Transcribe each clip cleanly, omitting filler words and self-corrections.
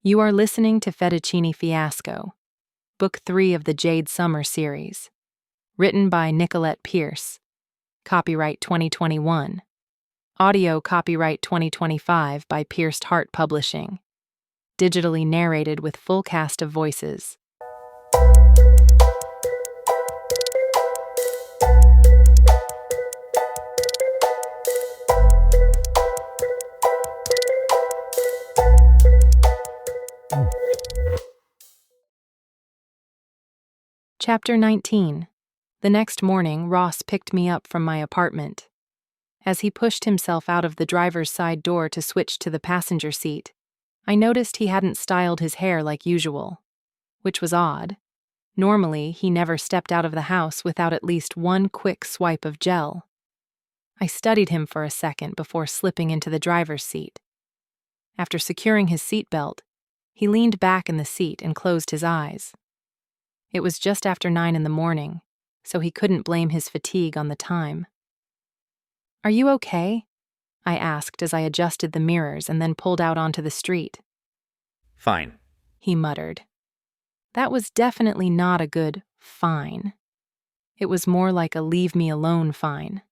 You are listening to Fettuccini Fiasco, Book 3 of the Jade Sommer Series. Written by Nicolette Pierce. Copyright 2021. Audio copyright 2025 by Pierced Heart Publishing. Digitally narrated with full cast of voices. Chapter 19. The next morning, Ross picked me up from my apartment. As he pushed himself out of the driver's side door to switch to the passenger seat, I noticed he hadn't styled his hair like usual, which was odd. Normally, he never stepped out of the house without at least one quick swipe of gel. I studied him for a second before slipping into the driver's seat. After securing his seatbelt, he leaned back in the seat and closed his eyes. It was just after 9 a.m, so he couldn't blame his fatigue on the time. "Are you okay?" I asked as I adjusted the mirrors and then pulled out onto the street. "Fine," he muttered. That was definitely not a good fine. It was more like a leave me alone fine.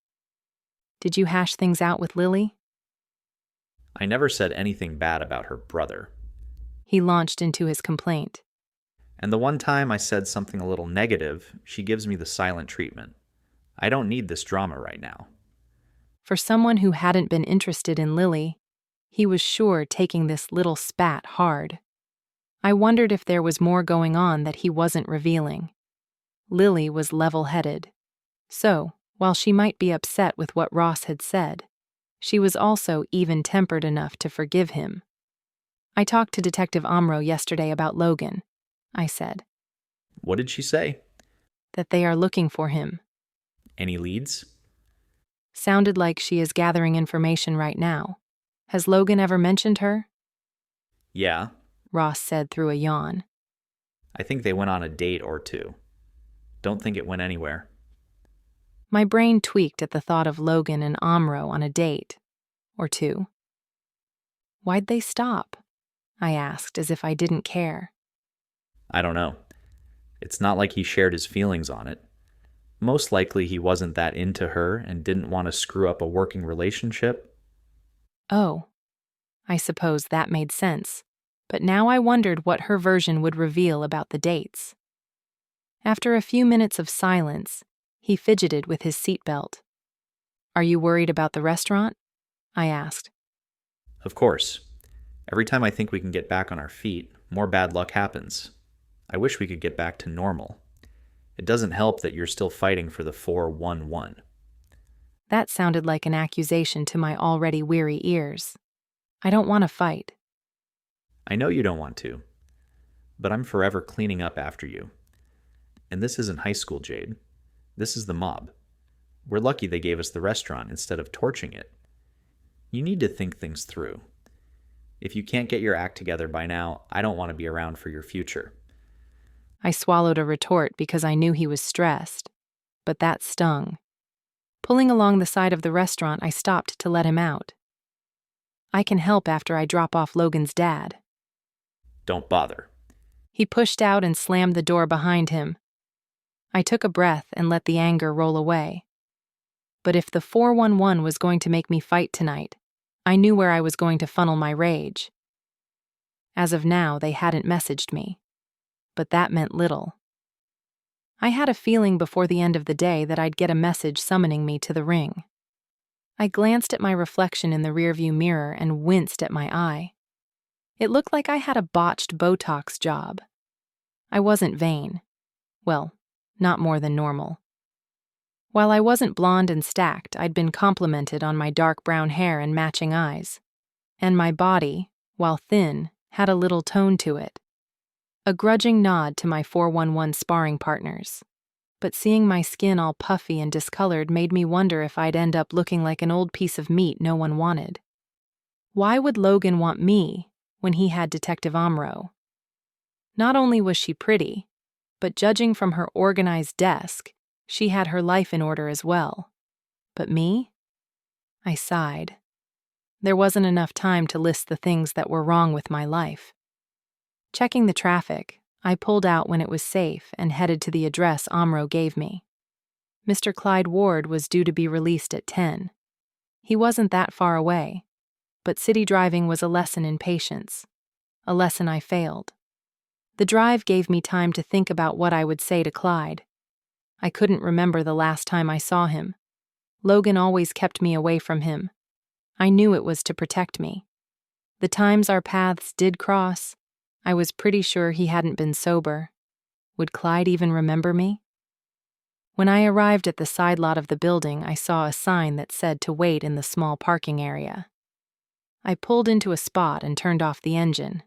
"Did you hash things out with Lily?" "I never said anything bad about her brother." He launched into his complaint. "And the one time I said something a little negative, she gives me the silent treatment. I don't need this drama right now." For someone who hadn't been interested in Lily, he was sure taking this little spat hard. I wondered if there was more going on that he wasn't revealing. Lily was level-headed. So, while she might be upset with what Ross had said, she was also even-tempered enough to forgive him. "I talked to Detective Amro yesterday about Logan," I said. "What did she say?" "That they are looking for him." "Any leads?" "Sounded like she is gathering information right now. Has Logan ever mentioned her?" "Yeah." Ross said through a yawn. "I think they went on a date or two. Don't think it went anywhere." My brain tweaked at the thought of Logan and Amro on a date or two. "Why'd they stop?" I asked as if I didn't care. "I don't know. It's not like he shared his feelings on it. Most likely he wasn't that into her and didn't want to screw up a working relationship." Oh, I suppose that made sense, but now I wondered what her version would reveal about the dates. After a few minutes of silence, he fidgeted with his seatbelt. "Are you worried about the restaurant?" I asked. "Of course. Every time I think we can get back on our feet, more bad luck happens. I wish we could get back to normal. It doesn't help that you're still fighting for the 411. That sounded like an accusation to my already weary ears. I don't want to fight. "I know you don't want to, but I'm forever cleaning up after you. And this isn't high school, Jade. This is the mob. We're lucky they gave us the restaurant instead of torching it. You need to think things through. If you can't get your act together by now, I don't want to be around for your future." I swallowed a retort because I knew he was stressed, but that stung. Pulling along the side of the restaurant, I stopped to let him out. "I can help after I drop off Logan's dad." "Don't bother." He pushed out and slammed the door behind him. I took a breath and let the anger roll away. But if the 411 was going to make me fight tonight, I knew where I was going to funnel my rage. As of now, they hadn't messaged me, but that meant little. I had a feeling before the end of the day that I'd get a message summoning me to the ring. I glanced at my reflection in the rearview mirror and winced at my eye. It looked like I had a botched Botox job. I wasn't vain. Well, not more than normal. While I wasn't blonde and stacked, I'd been complimented on my dark brown hair and matching eyes. And my body, while thin, had a little tone to it. A grudging nod to my 411 sparring partners. But seeing my skin all puffy and discolored made me wonder if I'd end up looking like an old piece of meat no one wanted. Why would Logan want me when he had Detective Amro? Not only was she pretty, but judging from her organized desk, she had her life in order as well. But me? I sighed. There wasn't enough time to list the things that were wrong with my life. Checking the traffic, I pulled out when it was safe and headed to the address Amro gave me. Mr. Clyde Ward was due to be released at 10. He wasn't that far away, but city driving was a lesson in patience, a lesson I failed. The drive gave me time to think about what I would say to Clyde. I couldn't remember the last time I saw him. Logan always kept me away from him. I knew it was to protect me. The times our paths did cross, I was pretty sure he hadn't been sober. Would Clyde even remember me? When I arrived at the side lot of the building, I saw a sign that said to wait in the small parking area. I pulled into a spot and turned off the engine.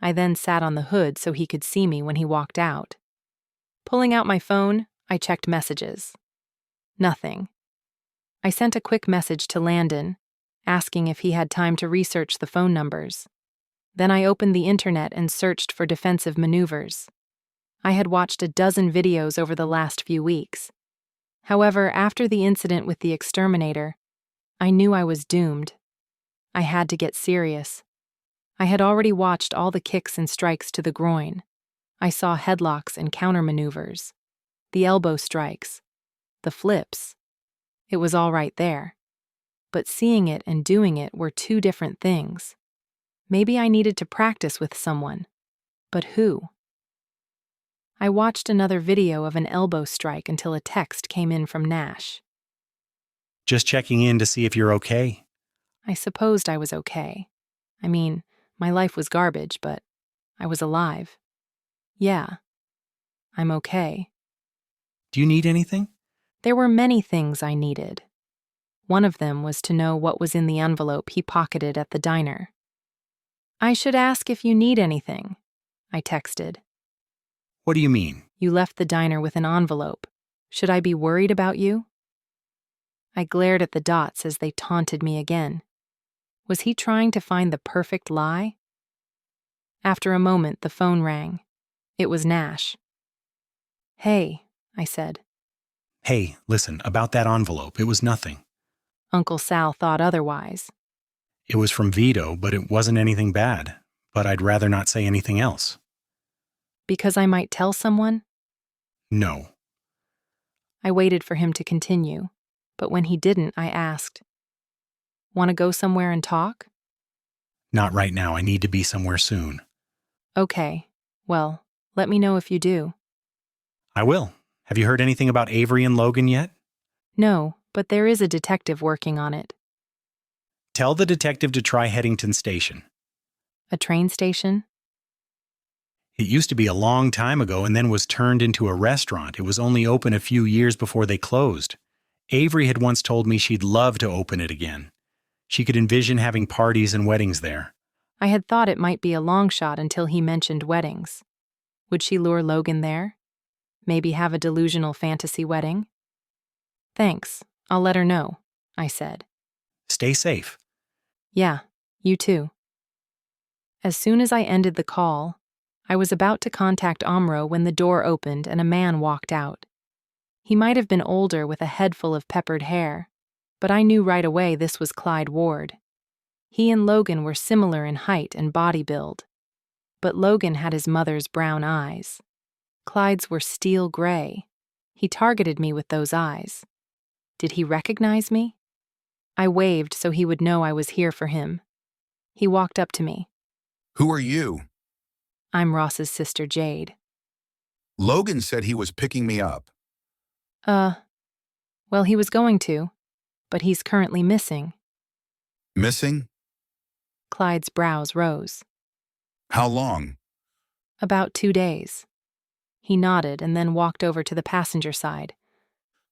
I then sat on the hood so he could see me when he walked out. Pulling out my phone, I checked messages. Nothing. I sent a quick message to Landon, asking if he had time to research the phone numbers. Then I opened the internet and searched for defensive maneuvers. I had watched a dozen videos over the last few weeks. However, after the incident with the exterminator, I knew I was doomed. I had to get serious. I had already watched all the kicks and strikes to the groin. I saw headlocks and countermaneuvers, the elbow strikes, the flips. It was all right there. But seeing it and doing it were two different things. Maybe I needed to practice with someone. But who? I watched another video of an elbow strike until a text came in from Nash. Just checking in to see if you're okay. I supposed I was okay. I mean, my life was garbage, but I was alive. Yeah, I'm okay. Do you need anything? There were many things I needed. One of them was to know what was in the envelope he pocketed at the diner. I should ask if you need anything, I texted. What do you mean? You left the diner with an envelope. Should I be worried about you? I glared at the dots as they taunted me again. Was he trying to find the perfect lie? After a moment, the phone rang. It was Nash. Hey, I said. Hey, listen, about that envelope, it was nothing. Uncle Sal thought otherwise. It was from Vito, but it wasn't anything bad. But I'd rather not say anything else. Because I might tell someone? No. I waited for him to continue, but when he didn't, I asked, Want to go somewhere and talk? Not right now. I need to be somewhere soon. Okay, well, let me know if you do. I will. Have you heard anything about Avery and Logan yet? No, but there is a detective working on it. Tell the detective to try Headington Station. A train station? It used to be a long time ago and then was turned into a restaurant. It was only open a few years before they closed. Avery had once told me she'd love to open it again. She could envision having parties and weddings there. I had thought it might be a long shot until he mentioned weddings. Would she lure Logan there? Maybe have a delusional fantasy wedding? Thanks, I'll let her know, I said. Stay safe. Yeah, you too. As soon as I ended the call, I was about to contact Amro when the door opened and a man walked out. He might have been older with a head full of peppered hair, but I knew right away this was Clyde Ward. He and Logan were similar in height and body build, but Logan had his mother's brown eyes. Clyde's were steel gray. He targeted me with those eyes. Did he recognize me? I waved so he would know I was here for him. He walked up to me. Who are you? I'm Ross's sister, Jade. Logan said he was picking me up. Well, he was going to, but he's currently missing. Missing? Clyde's brows rose. How long? About 2 days. He nodded and then walked over to the passenger side.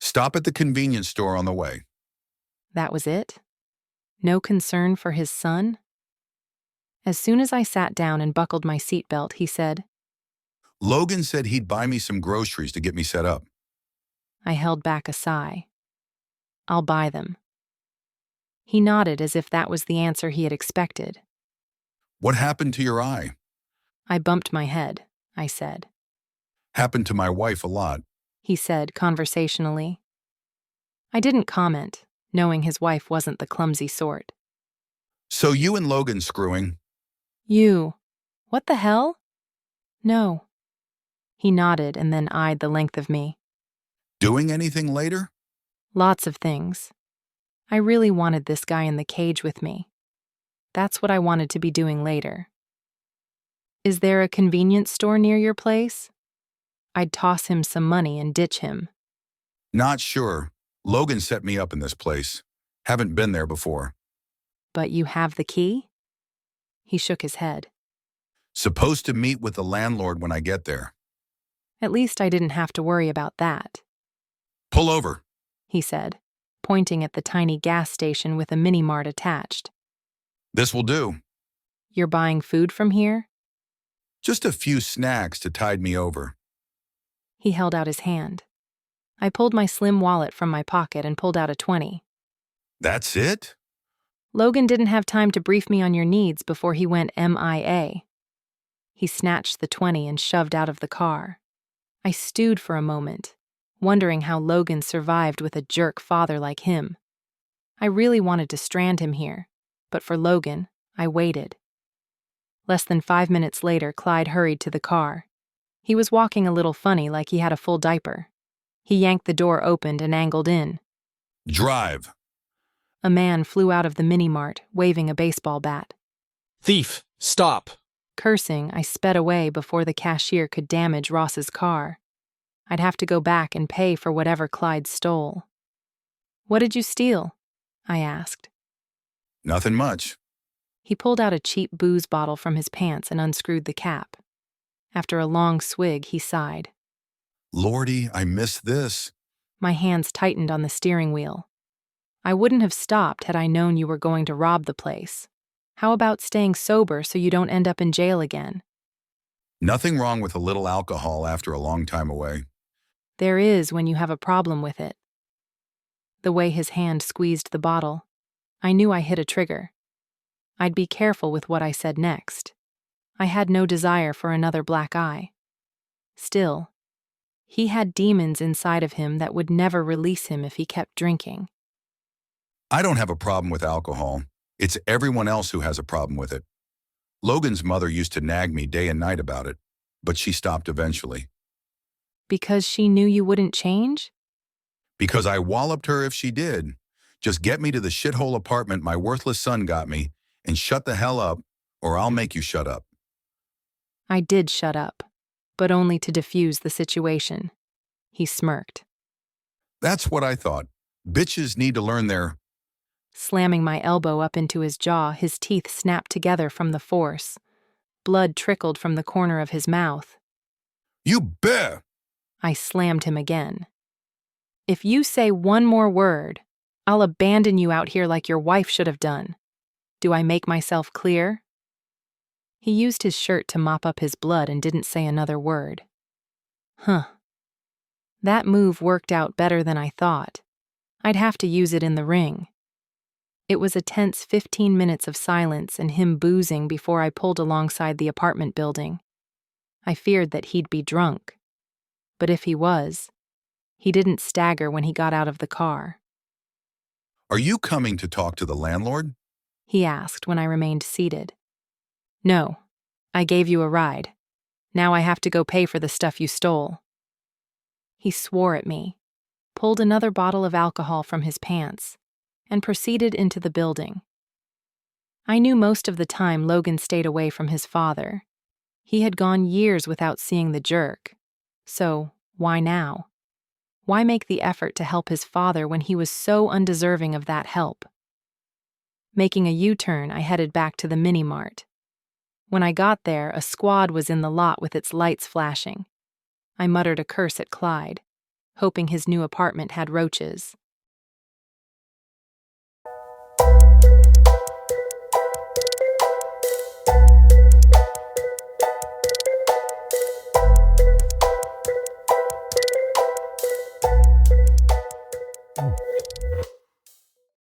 Stop at the convenience store on the way. That was it? No concern for his son? As soon as I sat down and buckled my seatbelt, he said, Logan said he'd buy me some groceries to get me set up. I held back a sigh. I'll buy them. He nodded as if that was the answer he had expected. What happened to your eye? I bumped my head, I said. Happened to my wife a lot. He said conversationally. I didn't comment, knowing his wife wasn't the clumsy sort. So you and Logan screwing? You. What the hell? No. He nodded and then eyed the length of me. Doing anything later? Lots of things. I really wanted this guy in the cage with me. That's what I wanted to be doing later. Is there a convenience store near your place? I'd toss him some money and ditch him. Not sure. Logan set me up in this place. Haven't been there before. But you have the key? He shook his head. Supposed to meet with the landlord when I get there. At least I didn't have to worry about that, Pull over. he said, pointing at the tiny gas station with a mini-mart attached. This will do. You're buying food from here? Just a few snacks to tide me over. He held out his hand. I pulled my slim wallet from my pocket and pulled out a 20. That's it? Logan didn't have time to brief me on your needs before he went MIA. He snatched the 20 and shoved out of the car. I stewed for a moment, wondering how Logan survived with a jerk father like him. I really wanted to strand him here, but for Logan, I waited. Less than 5 minutes later, Clyde hurried to the car. He was walking a little funny, like he had a full diaper. He yanked the door open and angled in. Drive. A man flew out of the mini-mart, waving a baseball bat. Thief, stop! Cursing, I sped away before the cashier could damage Ross's car. I'd have to go back and pay for whatever Clyde stole. What did you steal? I asked. Nothing much. He pulled out a cheap booze bottle from his pants and unscrewed the cap. After a long swig, he sighed. Lordy, I missed this. My hands tightened on the steering wheel. I wouldn't have stopped had I known you were going to rob the place. How about staying sober so you don't end up in jail again? Nothing wrong with a little alcohol after a long time away. There is when you have a problem with it. The way his hand squeezed the bottle, I knew I hit a trigger. I'd be careful with what I said next. I had no desire for another black eye. Still, he had demons inside of him that would never release him if he kept drinking. I don't have a problem with alcohol. It's everyone else who has a problem with it. Logan's mother used to nag me day and night about it, but she stopped eventually. Because she knew you wouldn't change? Because I walloped her if she did. Just get me to the shithole apartment my worthless son got me and shut the hell up, or I'll make you shut up. I did shut up, but only to diffuse the situation. He smirked. That's what I thought. Bitches need to learn their... Slamming my elbow up into his jaw, his teeth snapped together from the force. Blood trickled from the corner of his mouth. You bear! I slammed him again. If you say one more word, I'll abandon you out here like your wife should have done. Do I make myself clear? He used his shirt to mop up his blood and didn't say another word. Huh. That move worked out better than I thought. I'd have to use it in the ring. It was a tense 15 minutes of silence and him boozing before I pulled alongside the apartment building. I feared that he'd be drunk. But if he was, he didn't stagger when he got out of the car. Are you coming to talk to the landlord? He asked when I remained seated. No, I gave you a ride. Now I have to go pay for the stuff you stole. He swore at me, pulled another bottle of alcohol from his pants, and proceeded into the building. I knew most of the time Logan stayed away from his father. He had gone years without seeing the jerk. So, why now? Why make the effort to help his father when he was so undeserving of that help? Making a U-turn, I headed back to the mini-mart. When I got there, a squad was in the lot with its lights flashing. I muttered a curse at Clyde, hoping his new apartment had roaches.